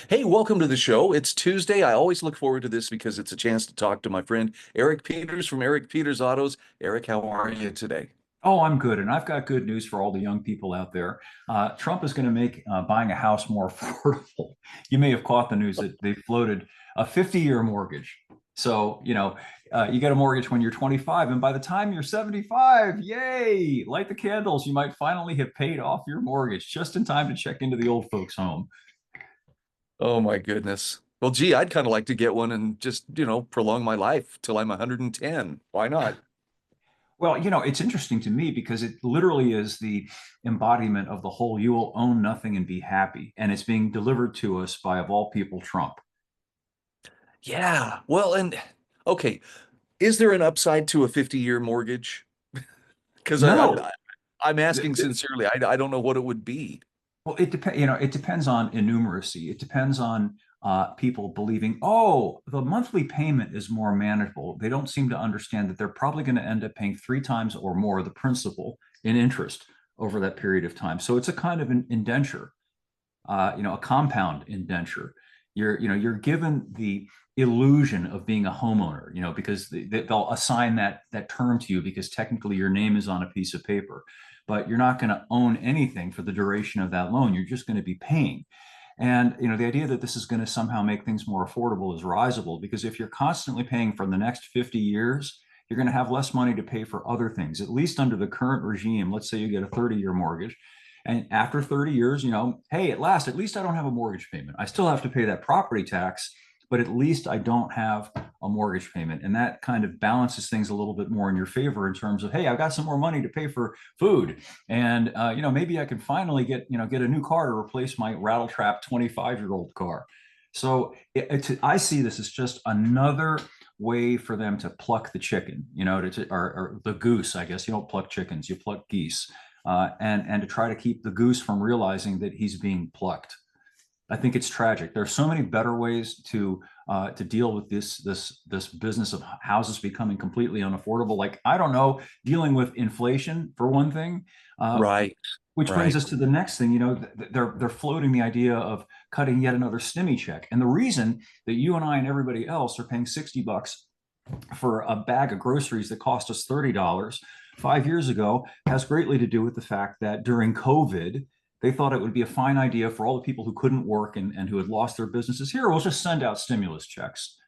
Hey, welcome to the show. It's Tuesday. I always look forward to this because it's a chance to talk to my friend Eric Peters from Eric Peters Autos. Eric, how are you today? Oh, I'm good. And I've got good news for all the young people out there. Trump is going to make buying a house more affordable. You may have caught the news that they floated a 50-year mortgage. So, you get a mortgage when you're 25, and by the time you're 75, yay, light the candles. You might finally have paid off your mortgage just in time to check into the old folks' home. Oh my goodness. Well, gee, I'd kind of like to get one and just, prolong my life till I'm 110. Why not? Well, it's interesting to me because it literally is the embodiment of the whole you will own nothing and be happy. And it's being delivered to us by, of all people, Trump. Yeah. Well, and okay, is there an upside to a 50-year mortgage? Because No. I'm Th- asking th- sincerely. I don't know what it would be. Well, it depends. It depends on innumeracy. It depends on people believing, oh, the monthly payment is more manageable. They don't seem to understand that they're probably going to end up paying three times or more the principal in interest over that period of time. So it's a kind of an indenture, a compound indenture. You're given the illusion of being a homeowner, because they'll assign that term to you because technically your name is on a piece of paper, but you're not going to own anything for the duration of that loan. You're just going to be paying. And the idea that this is going to somehow make things more affordable is risible because if you're constantly paying for the next 50 years, you're going to have less money to pay for other things, at least under the current regime. Let's say you get a 30-year mortgage. And after 30 years, hey, at least I don't have a mortgage payment. I still have to pay that property tax, but at least I don't have a mortgage payment. And that kind of balances things a little bit more in your favor in terms of, hey, I've got some more money to pay for food. And, maybe I can finally get a new car to replace my rattle trap 25-year-old car. So I see this as just another way for them to pluck the chicken, or the goose, I guess. You don't pluck chickens, you pluck geese, and to try to keep the goose from realizing that he's being plucked. I think it's tragic. There are so many better ways to deal with this business of houses becoming completely unaffordable. Like, I don't know, dealing with inflation for one thing, uh, Right. which brings Right. us to the next thing. They're floating the idea of cutting yet another stimmy check, and the reason that you and I and everybody else are paying $60 for a bag of groceries that cost us $30 5 years ago has greatly to do with the fact that during COVID, they thought it would be a fine idea for all the people who couldn't work and who had lost their businesses. Here, we'll just send out stimulus checks.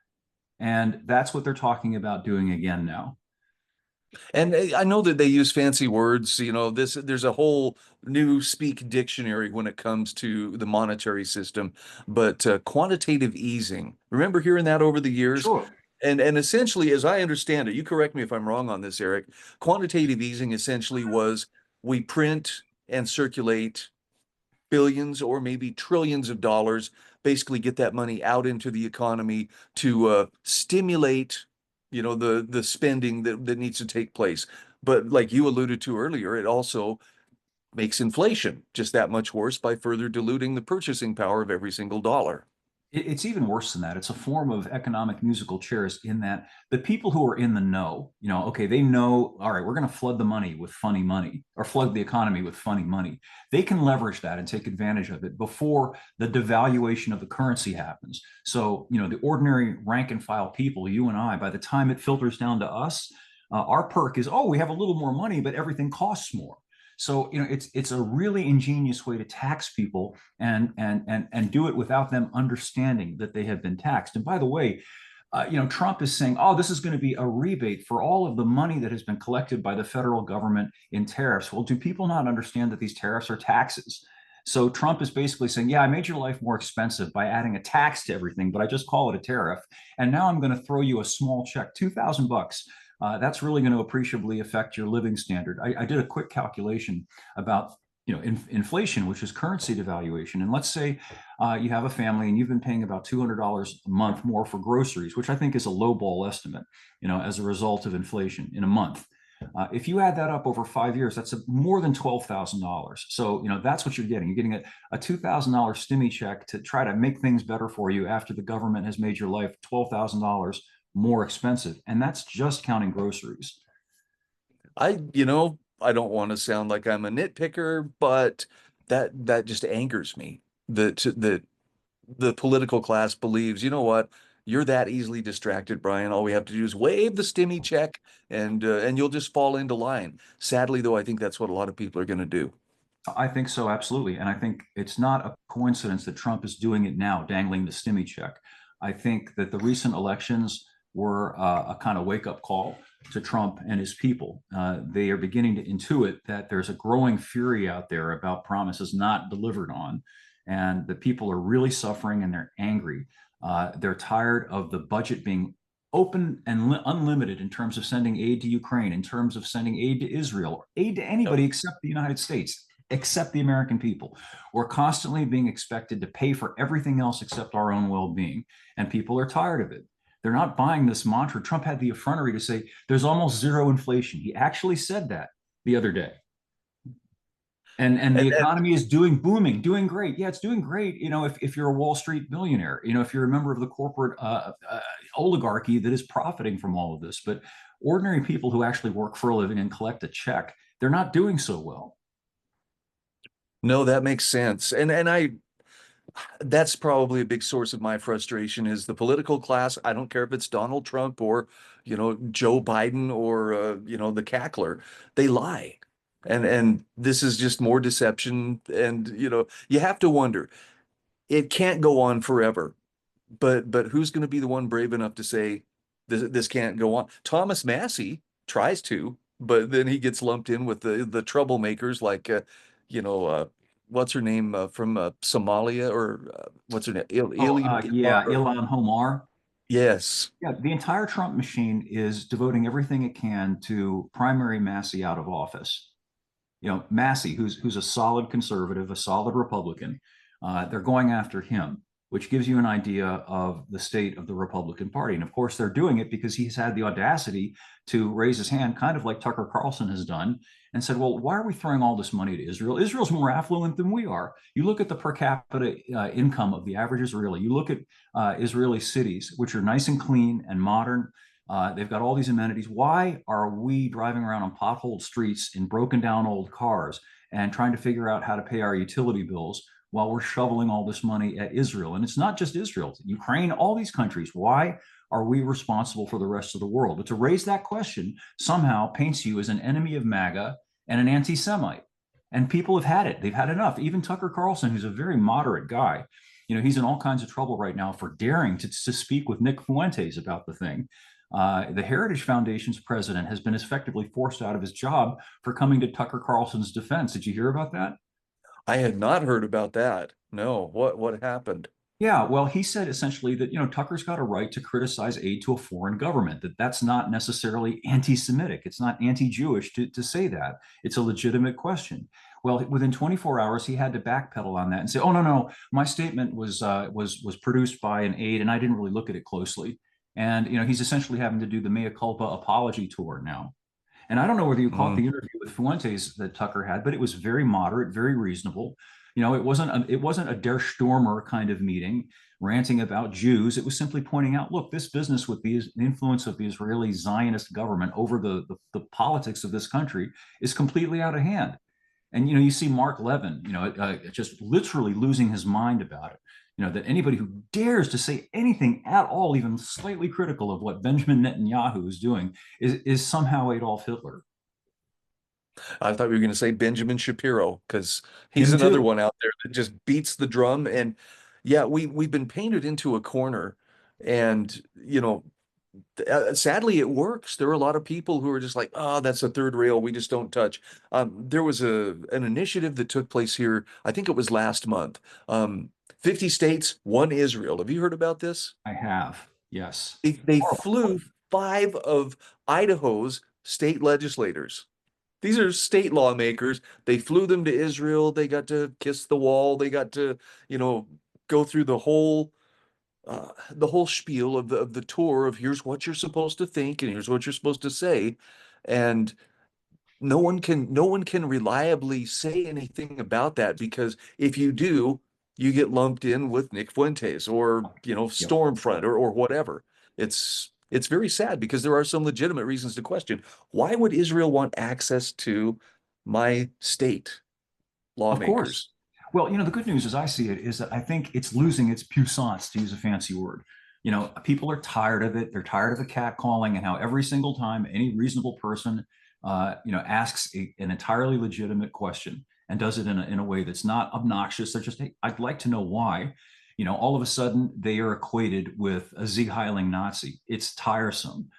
And that's what they're talking about doing again now. And I know that they use fancy words, there's a whole new speak dictionary when it comes to the monetary system, but quantitative easing. Remember hearing that over the years? Sure. And essentially, as I understand it, you correct me if I'm wrong on this, Eric, quantitative easing essentially was we print and circulate billions or maybe trillions of dollars, basically get that money out into the economy to stimulate, the spending that needs to take place. But like you alluded to earlier, it also makes inflation just that much worse by further diluting the purchasing power of every single dollar. It's even worse than that. It's a form of economic musical chairs in that the people who are in the know, okay, they know, all right, we're going to flood the money with funny money or flood the economy with funny money. They can leverage that and take advantage of it before the devaluation of the currency happens. So, the ordinary rank and file people, you and I, by the time it filters down to us, our perk is, oh, we have a little more money, but everything costs more. So, it's a really ingenious way to tax people and do it without them understanding that they have been taxed. And by the way, Trump is saying, oh, this is going to be a rebate for all of the money that has been collected by the federal government in tariffs. Well, do people not understand that these tariffs are taxes? So Trump is basically saying, yeah, I made your life more expensive by adding a tax to everything, but I just call it a tariff. And now I'm going to throw you a small check, $2,000. That's really going to appreciably affect your living standard. I did a quick calculation about inflation, which is currency devaluation. And let's say you have a family and you've been paying about $200 a month more for groceries, which I think is a lowball estimate, as a result of inflation in a month. If you add that up over 5 years, that's more than $12,000. So, that's what you're getting. You're getting a $2,000 stimmy check to try to make things better for you after the government has made your life $12,000 more expensive. And that's just counting groceries. I don't want to sound like I'm a nitpicker, but that just angers me that the political class believes, you know what, you're that easily distracted, Brian. All we have to do is wave the stimmy check, and you'll just fall into line. Sadly, though, I think that's what a lot of people are going to do. I think so, absolutely. And I think it's not a coincidence that Trump is doing it now, dangling the stimmy check. I think that the recent elections were a kind of wake up call to Trump and his people. They are beginning to intuit that there's a growing fury out there about promises not delivered on. And the people are really suffering and they're angry. They're tired of the budget being open and unlimited in terms of sending aid to Ukraine, in terms of sending aid to Israel, aid to Yep. anybody except the United States, except the American people. We're constantly being expected to pay for everything else except our own well being. And people are tired of it. They're not buying this mantra. Trump had the effrontery to say there's almost zero inflation. He actually said that the other day. And the And economy is doing booming, doing great. Yeah, it's doing great. If you're a Wall Street billionaire, if you're a member of the corporate oligarchy that is profiting from all of this, but ordinary people who actually work for a living and collect a check, they're not doing so well. no, that makes sense. And that's probably a big source of my frustration is the political class. I don't care if it's Donald Trump or, Joe Biden or, the cackler. They lie. And this is just more deception. And, you have to wonder, it can't go on forever. But who's going to be the one brave enough to say this can't go on? Thomas Massey tries to, but then he gets lumped in with the troublemakers like you know what's her name from Somalia or what's her name Ilhan Yeah, Ilhan Omar. yes. Yeah, the entire Trump machine is devoting everything it can to primary Massey out of office. Massey, who's a solid conservative, a solid Republican, they're going after him, which gives you an idea of the state of the Republican Party. And of course, they're doing it because he's had the audacity to raise his hand, kind of like Tucker Carlson has done, and said, "Well, why are we throwing all this money to Israel? Israel's more affluent than we are. You look at the per capita income of the average Israeli. You look at Israeli cities, which are nice and clean and modern." They've got all these amenities. Why are we driving around on potholed streets in broken down old cars and trying to figure out how to pay our utility bills while we're shoveling all this money at Israel? And it's not just Israel, Ukraine, all these countries. Why are we responsible for the rest of the world? But to raise that question somehow paints you as an enemy of MAGA and an anti Semite. And people have had it. They've had enough. Even Tucker Carlson, who's a very moderate guy, he's in all kinds of trouble right now for daring to speak with Nick Fuentes about the thing. The Heritage Foundation's president has been effectively forced out of his job for coming to Tucker Carlson's defense. Did you hear about that? I had not heard about that. No, what happened? Yeah, well, he said essentially that Tucker's got a right to criticize aid to a foreign government. That's not necessarily anti-Semitic. It's not anti-Jewish to say that. It's a legitimate question. Well, within 24 hours, he had to backpedal on that and say, "Oh no, my statement was produced by an aide, and I didn't really look at it closely." And he's essentially having to do the mea culpa apology tour now. And I don't know whether you caught Mm. the interview with Fuentes that Tucker had, but it was very moderate, very reasonable. It wasn't a Der Stürmer kind of meeting ranting about Jews. It was simply pointing out, look, this business with the influence of the Israeli Zionist government over the politics of this country is completely out of hand. And you see Mark Levin, just literally losing his mind about it. That anybody who dares to say anything at all, even slightly critical of what Benjamin Netanyahu is doing, is somehow Adolf Hitler. I thought we were going to say Benjamin Shapiro because he's Him another too. one out there that just beats the drum. And yeah, we've been painted into a corner, and sadly it works. There are a lot of people who are just like, oh, that's a third rail. We just don't touch. There was an initiative that took place here. I think it was last month. 50 states, one Israel. Have you heard about this? I have. Yes. They Horrible. flew five of Idaho's state legislators. These are state lawmakers. They flew them to Israel. They got to kiss the wall. They got to, you know, go through the whole spiel of the tour of here's what you're supposed to think and here's what you're supposed to say. And no one can reliably say anything about that because if you do, you get lumped in with Nick Fuentes or Yep. Stormfront or whatever. It's very sad because there are some legitimate reasons to question why would Israel want access to my state Of course. lawmakers? Well, the good news as I see it is that I think it's losing its puissance, to use a fancy word. People are tired of it. They're tired of the catcalling and how every single time any reasonable person, asks an entirely legitimate question and does it in a way that's not obnoxious. They're just, hey, I'd like to know why. All of a sudden they are equated with a Sieg Heiling Nazi. It's tiresome.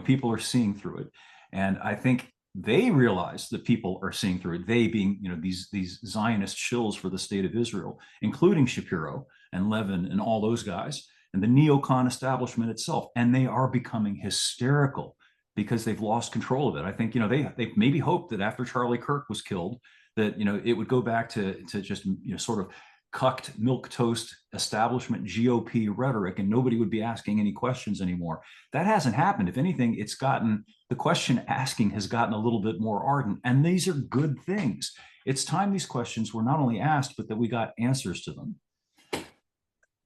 People are seeing through it. And I think they realize that people are seeing through it. They being, these Zionist shills for the state of Israel, including Shapiro and Levin and all those guys, and the neocon establishment itself. And they are becoming hysterical because they've lost control of it. I think, they maybe hoped that after Charlie Kirk was killed, that it would go back to just sort of cucked milk toast establishment GOP rhetoric, and nobody would be asking any questions anymore. That hasn't happened. If anything, the question asking has gotten a little bit more ardent, and these are good things. It's time these questions were not only asked, but that we got answers to them.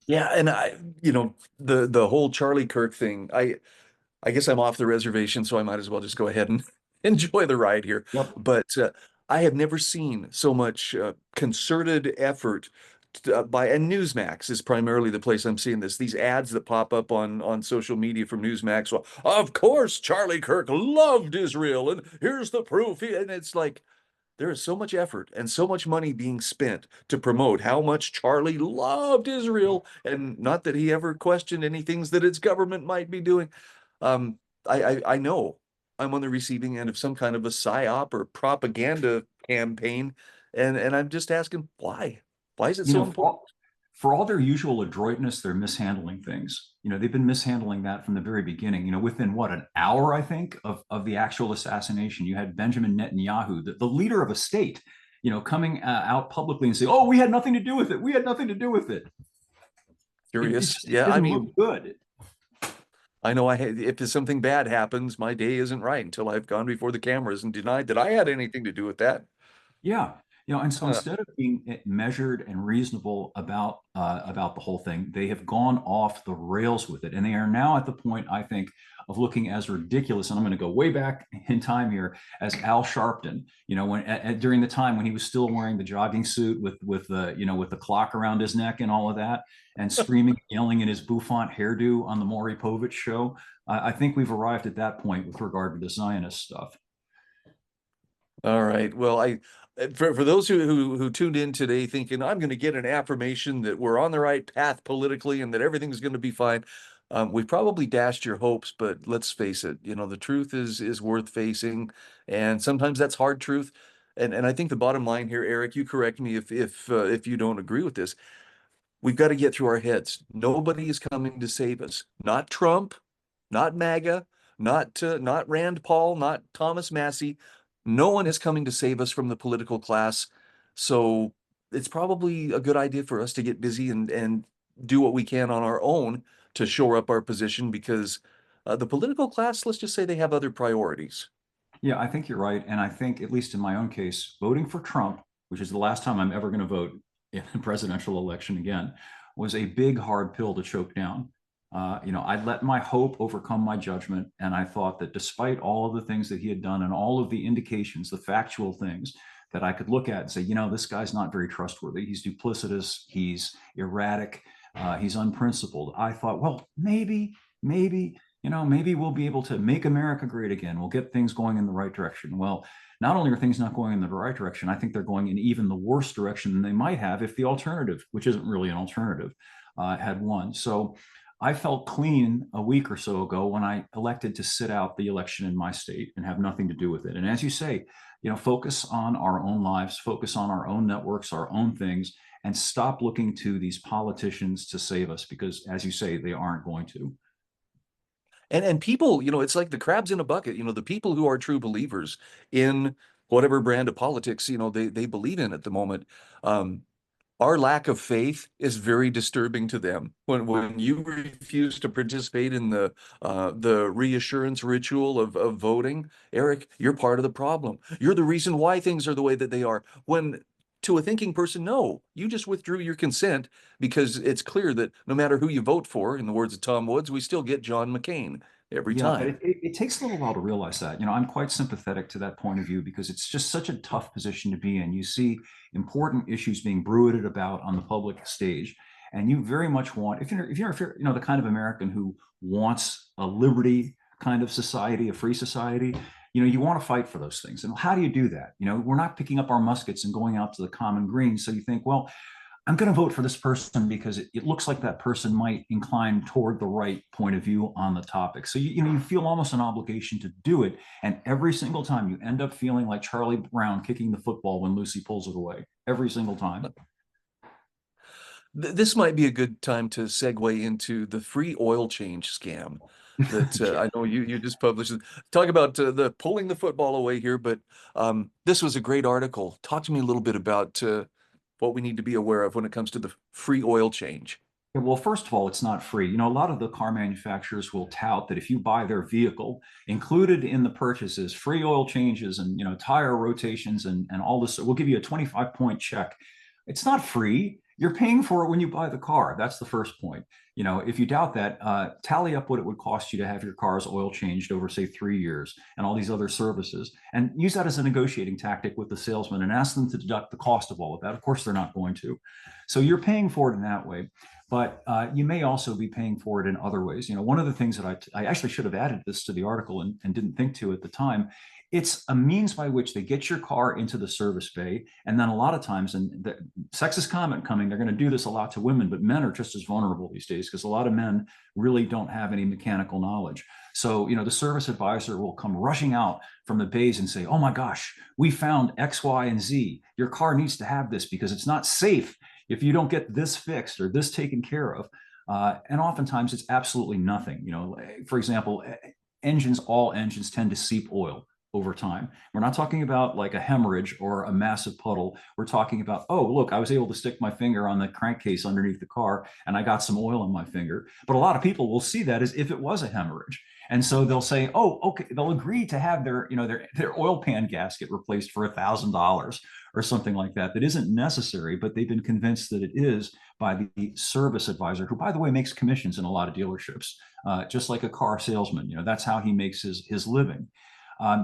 Yeah, and the whole Charlie Kirk thing, I guess I'm off the reservation, so I might as well just go ahead and enjoy the ride here. Yep. But I have never seen so much concerted effort and Newsmax is primarily the place I'm seeing this. These ads that pop up on social media from Newsmax. Well, of course, Charlie Kirk loved Israel, and here's the proof. And it's like there is so much effort and so much money being spent to promote how much Charlie loved Israel, and not that he ever questioned any things that its government might be doing. I know I'm on the receiving end of some kind of a psyop or propaganda campaign, and I'm just asking why? Why is it you so know, for important? all, for all their usual adroitness, they're mishandling things. They've been mishandling that from the very beginning. Within what, an hour, I think, of the actual assassination, you had Benjamin Netanyahu, the leader of a state, coming out publicly and say, "Oh, we had nothing to do with it. We had nothing to do with it." Curious. It Yeah, I didn't look mean, good. I know if something bad happens, my day isn't right until I've gone before the cameras and denied that I had anything to do with that. Yeah. And so Uh, instead of being measured and reasonable about the whole thing, they have gone off the rails with it, and they are now at the point, I think, of looking as ridiculous. And I'm going to go way back in time here as Al Sharpton. During the time when he was still wearing the jogging suit with the with the clock around his neck and all of that, and screaming, yelling in his bouffant hairdo on the Maury Povich show. I think we've arrived at that point with regard to the Zionist stuff. all right. Well, for those who tuned in today thinking I'm going to get an affirmation that we're on the right path politically and that everything's going to be fine, we've probably dashed your hopes. But let's face it, the truth is worth facing, and sometimes that's hard truth. And I think the bottom line here, Eric, you correct me if you don't agree with this. We've got to get through our heads. Nobody is coming to save us. Not Trump, not MAGA, not Rand Paul, not Thomas Massey. No one is coming to save us from the political class. So it's probably a good idea for us to get busy and do what we can on our own to shore up our position because the political class, let's just say they have other priorities. Yeah, I think you're right. And I think, at least in my own case, voting for Trump, which is the last time I'm ever going to vote in a presidential election again, was a big, hard pill to choke down. I let my hope overcome my judgment. And I thought that despite all of the things that he had done and all of the indications, the factual things that I could look at and say, this guy's not very trustworthy. He's duplicitous. He's erratic. He's unprincipled. I thought, well, maybe we'll be able to make America great again. We'll get things going in the right direction. Well, not only are things not going in the right direction, I think they're going in even the worse direction than they might have if the alternative, which isn't really an alternative, had won. So I felt clean a week or so ago when I elected to sit out the election in my state and have nothing to do with it. And as you say, focus on our own lives, focus on our own networks, our own things, and stop looking to these politicians to save us because, as you say, they aren't going to. And people, it's like the crabs in a bucket. The people who are true believers in whatever brand of politics, they believe in at the moment. Um, our lack of faith is very disturbing to them. When you refuse to participate in the reassurance ritual of voting, Eric, you're part of the problem. You're the reason why things are the way that they are. When to a thinking person, no, you just withdrew your consent because it's clear that no matter who you vote for, in the words of Tom Woods, we still get John McCain. every Yeah, but time. it takes a little while to realize that. I'm quite sympathetic to that point of view because it's just such a tough position to be in. You see important issues being bruited about on the public stage, and you very much want, if you're the kind of American who wants a liberty kind of society, a free society, you want to fight for those things. And how do you do that? We're not picking up our muskets and going out to the common green. So you think, well, I'm going to vote for this person because it looks like that person might incline toward the right point of view on the topic. So you feel almost an obligation to do it, and every single time you end up feeling like Charlie Brown kicking the football when Lucy pulls it away. Every single time. This might be a good time to segue into the free oil change scam that Yeah. I know you just published. Talk about the pulling the football away here, but this was a great article. Talk to me a little bit about what we need to be aware of when it comes to the free oil change. Yeah, well, first of all, it's not free. A lot of the car manufacturers will tout that if you buy their vehicle, included in the purchases, free oil changes and tire rotations and all this, we'll give you a 25-point check. It's not free. You're paying for it when you buy the car. That's the first point. If you doubt that, tally up what it would cost you to have your car's oil changed over, say, 3 years and all these other services, and use that as a negotiating tactic with the salesman and ask them to deduct the cost of all of that. Of course, they're not going to. So you're paying for it in that way. But you may also be paying for it in other ways. One of the things that I actually should have added this to the article and didn't think to at the time. It's a means by which they get your car into the service bay. And then a lot of times, and the sexist comment coming, they're going to do this a lot to women, but men are just as vulnerable these days because a lot of men really don't have any mechanical knowledge. So, the service advisor will come rushing out from the bays and say, oh my gosh, we found X, Y, and Z. Your car needs to have this because it's not safe if you don't get this fixed or this taken care of. And oftentimes it's absolutely nothing. For example, all engines tend to seep oil over time. We're not talking about like a hemorrhage or a massive puddle. We're talking about, oh, look, I was able to stick my finger on the crankcase underneath the car and I got some oil on my finger. But a lot of people will see that as if it was a hemorrhage. And so they'll say, oh, okay, they'll agree to have their oil pan gasket replaced for $1,000 or something like that. That isn't necessary, but they've been convinced that it is by the service advisor, who, by the way, makes commissions in a lot of dealerships, just like a car salesman. That's how he makes his living.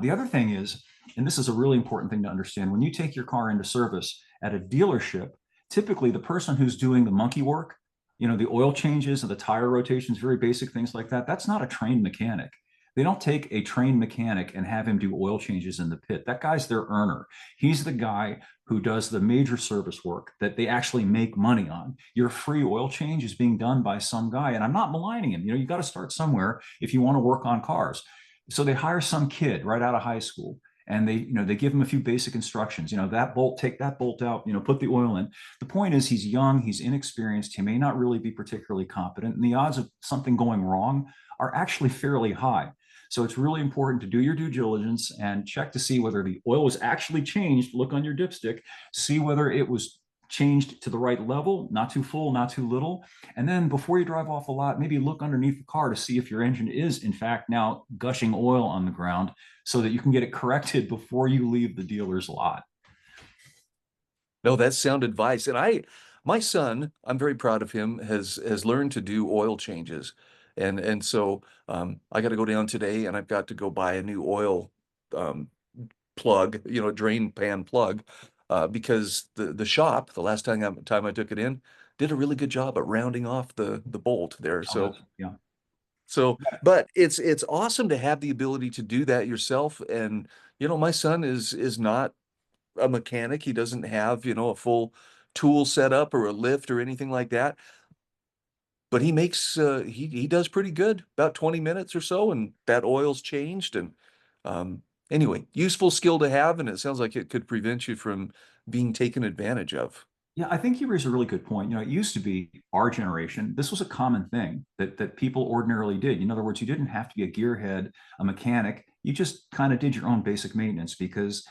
The other thing is, and this is a really important thing to understand, when you take your car into service at a dealership, typically the person who's doing the monkey work, the oil changes and the tire rotations, very basic things like that, that's not a trained mechanic. They don't take a trained mechanic and have him do oil changes in the pit. That guy's their earner. He's the guy who does the major service work that they actually make money on. Your free oil change is being done by some guy, and I'm not maligning him. You got to start somewhere if you want to work on cars. So they hire some kid right out of high school, and they give him a few basic instructions. That bolt, take that bolt out. Put the oil in. The point is, he's young, he's inexperienced, he may not really be particularly competent, and the odds of something going wrong are actually fairly high. So it's really important to do your due diligence and check to see whether the oil was actually changed. Look on your dipstick, see whether it was changed to the right level, not too full, not too little. And then before you drive off the lot, maybe look underneath the car to see if your engine is in fact now gushing oil on the ground so that you can get it corrected before you leave the dealer's lot. No, that's sound advice. And my son, I'm very proud of him, has learned to do oil changes. And so I got to go down today and I've got to go buy a new oil um, plug, drain pan plug, because the shop, the last time I took it in, did a really good job at rounding off the bolt there. Oh, So yeah. but it's awesome to have the ability to do that yourself. And my son is not a mechanic. He doesn't have, a full tool set up or a lift or anything like that. But he makes he does pretty good, about 20 minutes or so, and that oil's changed. And anyway, useful skill to have, and it sounds like it could prevent you from being taken advantage of. Yeah, I think you raise a really good point. It used to be our generation. This was a common thing that people ordinarily did. In other words, you didn't have to be a gearhead, a mechanic. You just kind of did your own basic maintenance because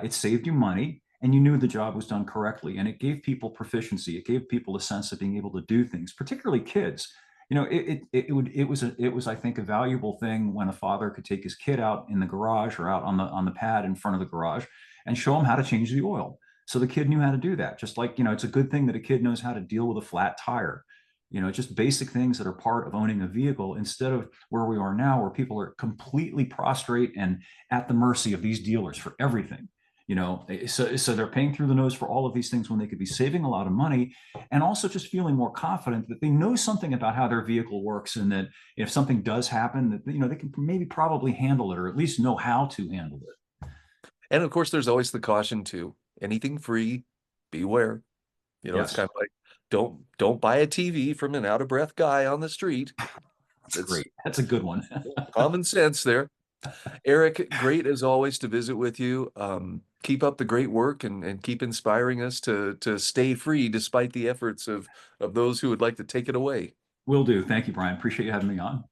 it saved you money and you knew the job was done correctly. And it gave people proficiency. It gave people a sense of being able to do things, particularly kids. It was I think a valuable thing when a father could take his kid out in the garage or out on the pad in front of the garage and show him how to change the oil. So the kid knew how to do that. Just like, it's a good thing that a kid knows how to deal with a flat tire. just basic things that are part of owning a vehicle, instead of where we are now, where people are completely prostrate and at the mercy of these dealers for everything. So they're paying through the nose for all of these things when they could be saving a lot of money, and also just feeling more confident that they know something about how their vehicle works, and that if something does happen, that they can maybe probably handle it, or at least know how to handle it. And of course, there's always the caution too. Anything free, beware. It's Yes, kind of like don't buy a TV from an out of breath guy on the street. that's It's great. That's a good one. common sense there. Eric, great as always to visit with you. Keep up the great work and keep inspiring us to stay free despite the efforts of those who would like to take it away. Will do. Thank you, Brian. Appreciate you having me on.